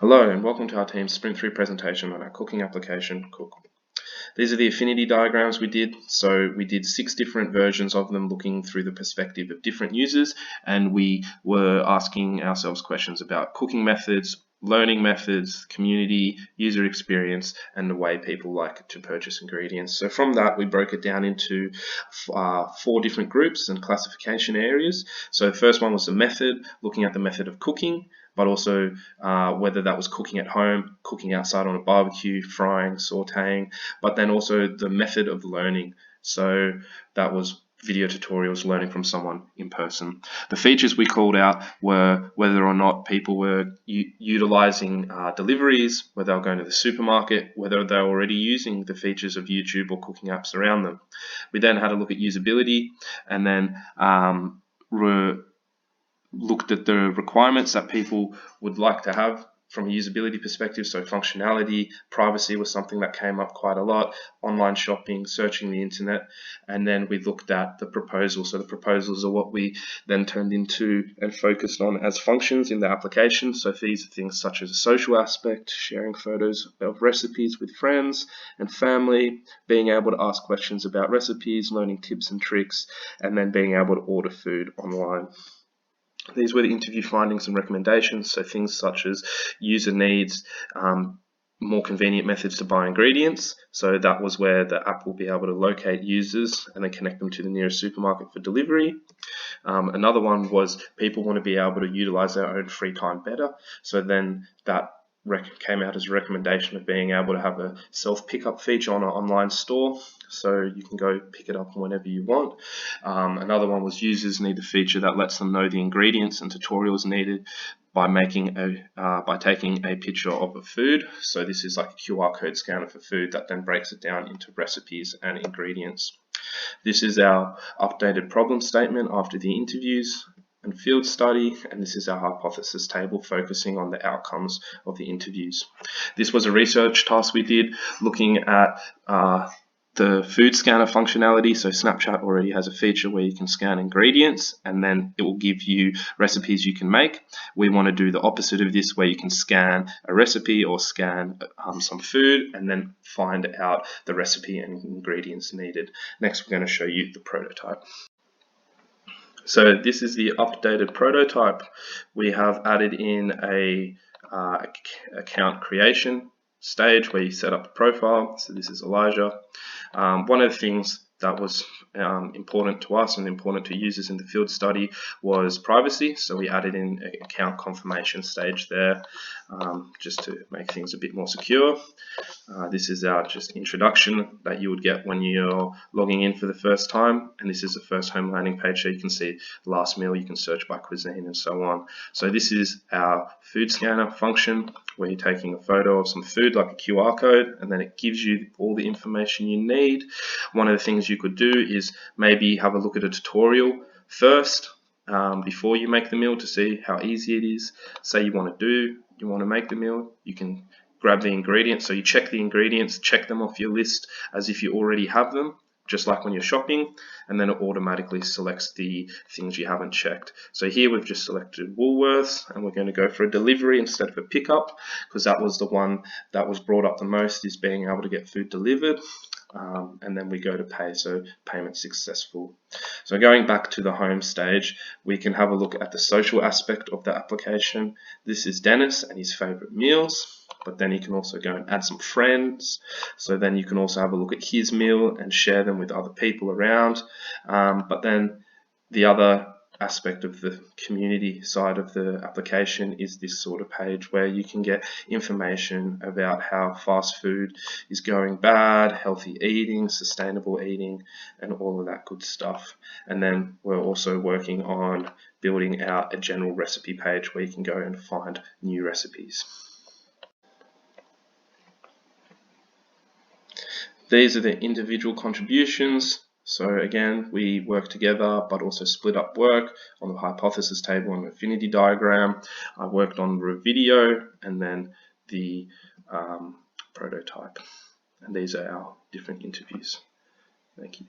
Hello and welcome to our team's Sprint 3 presentation on our cooking application, Kook. These are the affinity diagrams we did. So we did 6 different versions of them looking through the perspective of different users, and we were asking ourselves questions about cooking methods, learning methods, community, user experience, and the way people like to purchase ingredients. So from that, we broke it down into 4 different groups and classification areas. So the first one was the method, looking at the method of cooking, but also whether that was cooking at home, cooking outside on a barbecue, frying, sauteing, but then also the method of learning. So that was video tutorials, learning from someone in person. The features we called out were whether or not people were utilizing deliveries, whether they were going to the supermarket, whether they were already using the features of YouTube or cooking apps around them. We then had a look at usability, and then looked at the requirements that people would like to have from a usability perspective. So functionality, privacy was something that came up quite a lot, online shopping, searching the internet, and then we looked at the proposals. So the proposals are what we then turned into and focused on as functions in the application. So these are things such as a social aspect, sharing photos of recipes with friends and family, being able to ask questions about recipes, learning tips and tricks, and then being able to order food online. These were the interview findings and recommendations, so things such as user needs more convenient methods to buy ingredients. So that was where the app will be able to locate users and then connect them to the nearest supermarket for delivery. Another one was people want to be able to utilize their own free time better. So then that came out as a recommendation of being able to have a self-pickup feature on an online store, so you can go pick it up whenever you want. Another one was users need a feature that lets them know the ingredients and tutorials needed by taking a picture of a food. So this is like a QR code scanner for food that then breaks it down into recipes and ingredients. This is our updated problem statement after the interviews and field study, and this is our hypothesis table focusing on the outcomes of the interviews. This was a research task we did looking at the food scanner functionality. So Snapchat already has a feature where you can scan ingredients and then it will give you recipes you can make. We want to do the opposite of this, where you can scan a recipe or scan some food and then find out the recipe and ingredients needed. Next, we're going to show you the prototype. So this is the updated prototype. We have added in a account creation stage where you set up a profile. So this is Elijah. One of the things that was important to us and important to users in the field study was privacy. So we added in an account confirmation stage there just to make things a bit more secure. This is our just introduction that you would get when you're logging in for the first time, and this is the first home landing page, so you can see the last meal, you can search by cuisine and so on. So this is our food scanner function where you're taking a photo of some food like a QR code, and then it gives you all the information you need. One of the things you could do is maybe have a look at a tutorial first before you make the meal to see how easy it is. Say you want to make the meal, you can grab the ingredients. So you check the ingredients, check them off your list as if you already have them, just like when you're shopping, and then it automatically selects the things you haven't checked. So here we've just selected Woolworths, and we're going to go for a delivery instead of a pickup, because that was the one that was brought up the most, is being able to get food delivered. And then we go to pay, so payment successful. So going back to the home stage, we can have a look at the social aspect of the application. This is Dennis and his favorite meals, but then you can also go and add some friends. So then you can also have a look at his meal and share them with other people around. But then the other aspect of the community side of the application is this sort of page where you can get information about how fast food is going bad, healthy eating, sustainable eating, and all of that good stuff. And then we're also working on building out a general recipe page where you can go and find new recipes. These are the individual contributions. So again, we work together, but also split up work on the hypothesis table and affinity diagram. I worked on the video and then the prototype. And these are our different interviews. Thank you.